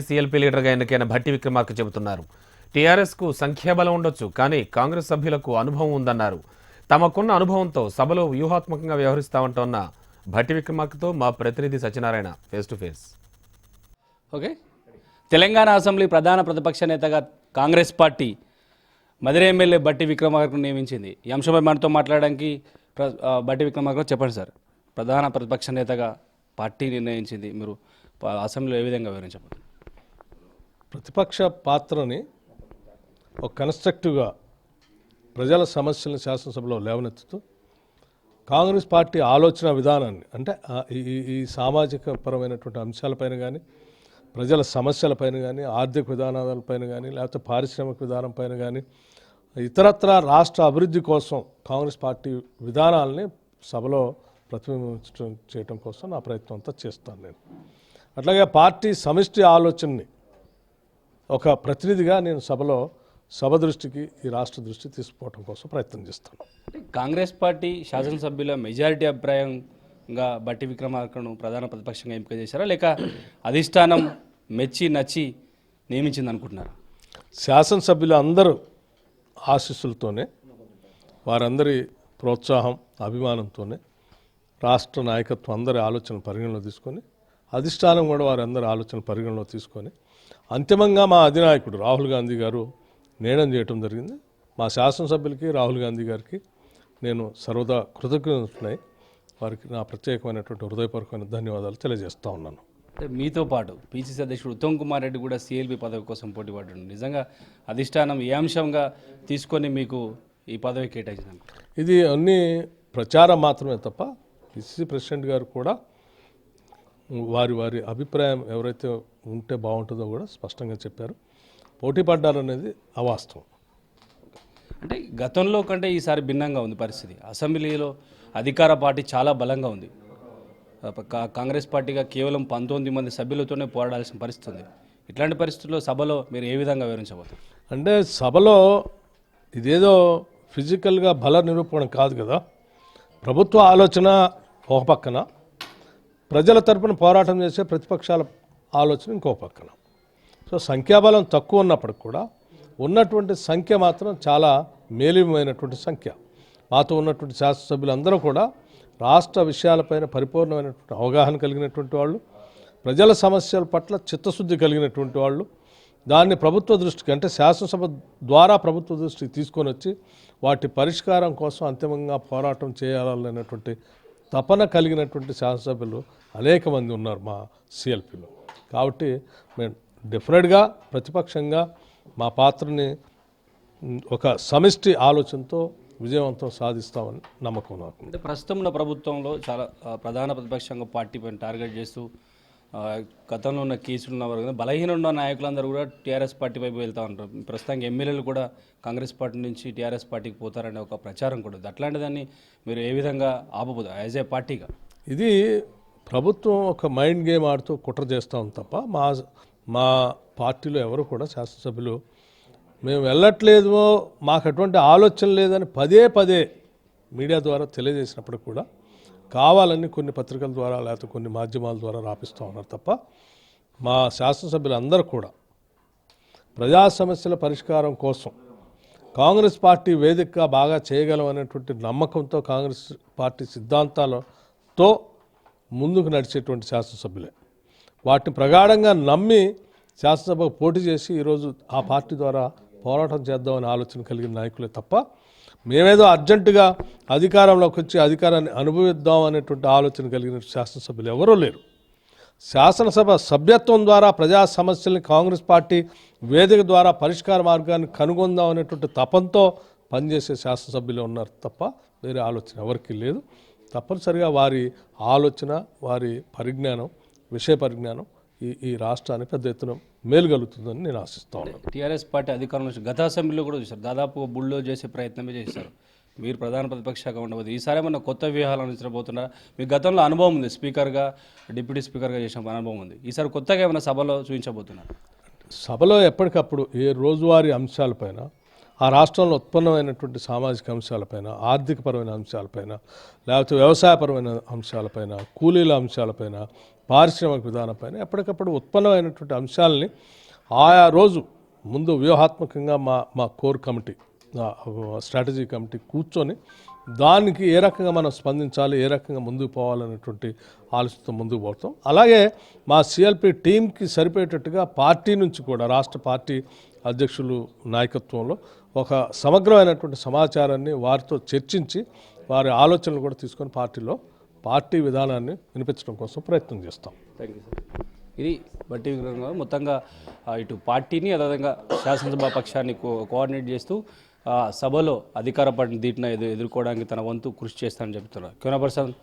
CLP లీడర్గా ఎన్నికైన భట్టి విక్రమార్క చెబుతున్నారు. టీఆర్ఎస్కు సంఖ్యాబలం ఉండొచ్చు, కానీ కాంగ్రెస్ సభ్యులకు అనుభవం ఉందన్నారు. తమకున్న అనుభవంతో సభలో వ్యూహాత్మకంగా వ్యవహరిస్తామంటున్న భట్టి విక్రమార్కతో మా ప్రతినిధి Satyanarayana face to face. Okay, Telangana assembly ప్రధాన ప్రతిపక్ష నేతగా కాంగ్రెస్ పార్టీ మధుర ఎమ్మెల్యే భట్టి విక్రమార్కను నియమించింది. ఈ అంశంపై మనతో మాట్లాడడానికి భట్టి విక్రమార్క చెప్పండి సార్. ప్రధాన ప్రతిపక్ష నేతగా పార్టీ నిర్ణయించింది, మీరు అసెంబ్లీలో ఏ విధంగా వివరించబోతున్నారు? ప్రతిపక్ష పాత్రని ఒక కన్స్ట్రక్టివ్గా ప్రజల సమస్యలను శాసనసభలో లేవనెత్తుతూ కాంగ్రెస్ పార్టీ ఆలోచన విధానాన్ని, అంటే ఈ సామాజిక పరమైనటువంటి అంశాలపైన కానీ, ప్రజల సమస్యలపైన కానీ, ఆర్థిక విధానాలపైన కానీ, లేకపోతే పారిశ్రామిక విధానం పైన కానీ, ఇతరత్ర రాష్ట్ర అభివృద్ధి కోసం కాంగ్రెస్ పార్టీ విధానాలని సభలో ప్రతిబింబించడం చేయడం కోసం నా ప్రయత్నం అంతా చేస్తాను నేను. అట్లాగే పార్టీ సమిష్టి ఆలోచనని ఒక ప్రతినిధిగా నేను సభ దృష్టికి, ఈ రాష్ట్ర దృష్టికి తీసుకుపోవడం కోసం ప్రయత్నం చేస్తాను. కాంగ్రెస్ పార్టీ శాసనసభ్యుల మెజారిటీ అభిప్రాయంగా భట్టి విక్రమార్కను ప్రధాన ప్రతిపక్షంగా ఎంపిక చేశారా, లేక అధిష్టానం మెచ్చి నచ్చి నియమించింది అనుకుంటున్నారా? శాసనసభ్యులు అందరూ ఆశీస్సులతోనే, వారందరి ప్రోత్సాహం, అభిమానంతోనే రాష్ట్ర నాయకత్వం అందరి ఆలోచన పరిగణలో తీసుకొని, అధిష్టానం కూడా వారందరి ఆలోచన పరిగణలో తీసుకొని అంతిమంగా మా అధినాయకుడు రాహుల్ గాంధీ గారు నిర్ణయం చేయడం జరిగింది. మా శాసనసభ్యులకి, రాహుల్ గాంధీ గారికి నేను సర్వదా కృతజ్ఞతలున్నాయి. వారికి నా ప్రత్యేకమైనటువంటి హృదయపూర్వకమైన ధన్యవాదాలు తెలియజేస్తూ ఉన్నాను. మీతో పాటు పిసిసి అధ్యక్షుడు ఉత్తమ్ కుమార్ రెడ్డి కూడా సిఎల్పి పదవి కోసం పోటీ పడ్డాడు. నిజంగా అధిష్టానం ఏ అంశంగా తీసుకొని మీకు ఈ పదవి కేటాయించింది? ఇది అన్ని ప్రచారం మాత్రమే తప్ప పిసిసి ప్రెసిడెంట్ గారు కూడా వారి అభిప్రాయం ఎవరైతే ఉంటే బాగుంటుందో కూడా స్పష్టంగా చెప్పారు. పోటీ పడ్డారనేది అవాస్తవం. అంటే గతంలో కంటే ఈసారి భిన్నంగా ఉంది పరిస్థితి. అసెంబ్లీలో అధికార పార్టీ చాలా బలంగా ఉంది. కాంగ్రెస్ పార్టీగా కేవలం 19 మంది సభ్యులతోనే పోరాడాల్సిన పరిస్థితి ఉంది. ఇట్లాంటి పరిస్థితుల్లో సభలో మీరు ఏ విధంగా వివరించబోతున్నారు? అంటే సభలో ఇదేదో ఫిజికల్గా బల నిరూపణ కాదు కదా. ప్రభుత్వ ఆలోచన ఒక పక్కన, ప్రజల తరపున పోరాటం చేసే ప్రతిపక్షాల ఆలోచన ఇంకో పక్కన. సో సంఖ్యాబలం తక్కువ ఉన్నప్పటికి కూడా ఉన్నటువంటి సంఖ్య మాత్రం చాలా మేలిమైనటువంటి సంఖ్య. మాతో ఉన్నటువంటి శాసనసభ్యులందరూ కూడా రాష్ట్ర విషయాలపైన పరిపూర్ణమైనటువంటి అవగాహన కలిగినటువంటి వాళ్ళు, ప్రజల సమస్యల పట్ల చిత్తశుద్ధి కలిగినటువంటి వాళ్ళు, దాన్ని ప్రభుత్వ దృష్టికి, అంటే శాసనసభ ద్వారా ప్రభుత్వ దృష్టికి తీసుకొని వచ్చి వాటి పరిష్కారం కోసం అంతిమంగా పోరాటం చేయాలనేటువంటి తపన కలిగినటువంటి శాసనసభ్యులు అనేక మంది ఉన్నారు మా సిఎల్పిలో. కాబట్టి మేము డెఫినెట్గా ప్రతిపక్షంగా మా పాత్రని ఒక సమిష్టి ఆలోచనతో విజయవంతం సాధిస్తామని నమ్మకం నాకు. అంటే ప్రస్తుతం ఉన్న ప్రభుత్వంలో చాలా ప్రధాన ప్రతిపక్షంగా పార్టీ పైన టార్గెట్ చేస్తూ గతంలో ఉన్న కేసులు ఉన్న వారు, బలహీన ఉన్న నాయకులందరూ కూడా టీఆర్ఎస్ పార్టీ వైపు వెళ్తూ ఉంటారు. ప్రస్తుతానికి ఎమ్మెల్యేలు కూడా కాంగ్రెస్ పార్టీ నుంచి టీఆర్ఎస్ పార్టీకి పోతారనే ఒక ప్రచారం కూడా ఉంది. అట్లాంటిదాన్ని మీరు ఏ విధంగా ఆపబోతారు యాజ్ ఏ పార్టీగా? ఇది ప్రభుత్వం ఒక మైండ్ గేమ్ ఆడుతూ కుట్ర చేస్తాం తప్ప మా పార్టీలో ఎవరు కూడా శాసనసభ్యులు మేము వెళ్ళట్లేదు, మాకు అటువంటి ఆలోచన లేదని పదే మీడియా ద్వారా తెలియజేసినప్పుడు కూడా కావాలని కొన్ని పత్రికల ద్వారా లేకపోతే కొన్ని మాధ్యమాల ద్వారా రాపిస్తూ ఉన్నారు తప్ప మా శాసనసభ్యులందరూ కూడా ప్రజా సమస్యల పరిష్కారం కోసం కాంగ్రెస్ పార్టీ వేదికగా బాగా చేయగలం అనేటువంటి నమ్మకంతో, కాంగ్రెస్ పార్టీ సిద్ధాంతాలతో ముందుకు నడిచేటువంటి శాసనసభ్యులే. వాటిని ప్రగాఢంగా నమ్మి శాసనసభకు పోటీ చేసి ఈరోజు ఆ పార్టీ ద్వారా పోరాటం చేద్దామనే ఆలోచన కలిగిన నాయకులే తప్ప మేమేదో అర్జెంటుగా అధికారంలోకి వచ్చి అధికారాన్ని అనుభవిద్దాం అనేటువంటి ఆలోచన కలిగిన శాసనసభ్యులు ఎవరూ లేరు. శాసనసభ సభ్యత్వం ద్వారా ప్రజా సమస్యల్ని కాంగ్రెస్ పార్టీ వేదిక ద్వారా పరిష్కార మార్గాన్ని కనుగొందాం అనేటువంటి తపంతో పనిచేసే శాసనసభ్యులు ఉన్నారు తప్ప వేరే ఆలోచన ఎవరికీ లేదు. తప్పనిసరిగా వారి ఆలోచన, వారి పరిజ్ఞానం, విషయ పరిజ్ఞానం ఈ రాష్ట్రానికి పెద్ద ఎత్తున మేలు కలుగుతుందని నేను ఆశిస్తా ఉన్నాను. టీఆర్ఎస్ పార్టీ అధికారంలో గత అసెంబ్లీలో కూడా చూశారు, దాదాపు బుల్లో చేసే ప్రయత్నమే చేశారు. మీరు ప్రధాన ప్రతిపక్షంగా ఉండబోదు. ఈసారి ఏమన్నా కొత్త వ్యూహాలు అనుసరించబోతున్నారా? మీకు గతంలో అనుభవం ఉంది, స్పీకర్గా, డిప్యూటీ స్పీకర్గా చేసిన అనుభవం ఉంది. ఈసారి కొత్తగా ఏమైనా సభలో చూపించబోతున్నారు? సభలో ఎప్పటికప్పుడు ఏ రోజువారీ అంశాలపైన ఆ రాష్ట్రంలో ఉత్పన్నమైనటువంటి సామాజిక అంశాలపైన, ఆర్థికపరమైన అంశాలపైన, లేకపోతే వ్యవసాయపరమైన అంశాలపైన, కూలీల అంశాలపైన, పారిశ్రామిక విధానంపైన ఎప్పటికప్పుడు ఉత్పన్నమైనటువంటి అంశాలని ఆయా రోజు ముందు వ్యూహాత్మకంగా మా కోర్ కమిటీ, స్ట్రాటజీ కమిటీ కూర్చొని దానికి ఏ రకంగా మనం స్పందించాలి, ఏ రకంగా ముందుకు పోవాలనేటువంటి ఆలోచనతో ముందుకు పోతాం. అలాగే మా సిఎల్పి టీంకి సరిపోయేటట్టుగా పార్టీ నుంచి కూడా, రాష్ట్ర పార్టీ అధ్యక్షులు నాయకత్వంలో ఒక సమగ్రమైనటువంటి సమాచారాన్ని వారితో చర్చించి వారి ఆలోచనలు కూడా తీసుకొని పార్టీ విధానాన్ని వినిపించడం కోసం ప్రయత్నం చేస్తాం. Thank you sir. ఇది బట్టి విక్రమ్ గారు మొత్తంగా ఇటు పార్టీని అదేవిధంగా శాసనసభ పక్షాన్ని కోఆర్డినేట్ చేస్తూ సభలో అధికార పార్టీని దీటిన ఎదుర్కోవడానికి తన వంతు కృషి చేస్తానని చెప్తున్నారు. Camera person